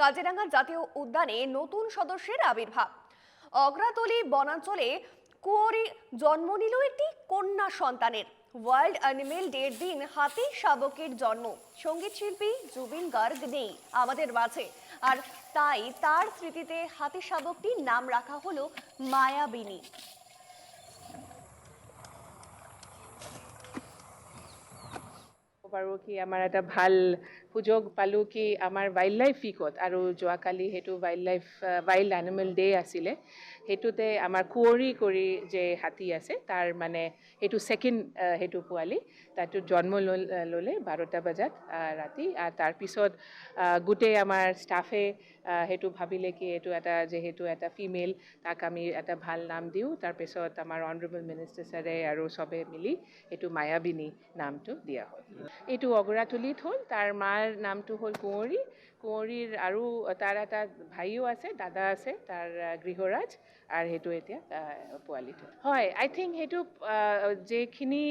কাজিরাঙ্গা জাতীয় উদ্যানে নতুন সদস্যের আবির্ভাব। অগ্রাতলী বনাঞ্চলে কুয়োরে জন্ম নিল একটি কন্যা সন্তানের। ওয়ার্ল্ড অ্যানিমেল ডের দিন হাতি শাবকের জন্ম। সঙ্গীত শিল্পী জুবিন গার্গ নেই আমাদের মাঝে, আর তাই তার স্মৃতিতে হাতি শাবকটির নাম রাখা হলো মায়াবিনী। পাৰোঁ কি আমাৰ এটা ভাল সুযোগ পালোঁ কি আমাৰ ৱাইল্ড লাইফ উইকত আৰু যোৱাকালি সেইটো ৱাইল্ড এনিমেল ডে আছিলে, সেইটোতে আমাৰ কুঁৱৰী কৰি যে হাতী আছে তাৰ মানে সেইটো ছেকেণ্ড সেইটো পোৱালি তাতো জন্ম ল'লে 12টা বজাত ৰাতি। আৰু তাৰপিছত গোটেই আমাৰ ষ্টাফে সেইটো ভাবিলে কি এইটো এটা যিহেতু এটা ফিমেল, তাক আমি এটা ভাল নাম দিওঁ। তাৰপিছত আমাৰ অনাৰেবল মিনিষ্টাৰ ছাৰে আৰু চবে মিলি এইটো মায়াবিনী নামটো দিয়া হ'ল। এইটো অগৰাতলীত হ'ল, তাৰ মাৰ নামটো হ'ল কুঁৱৰীৰ আৰু তাৰ এটা ভাইও আছে, দাদা আছে, তাৰ গৃহৰাজ, আৰু সেইটো এতিয়া পোৱালিটো হয়। আই থিংক সেইটো যিখিনি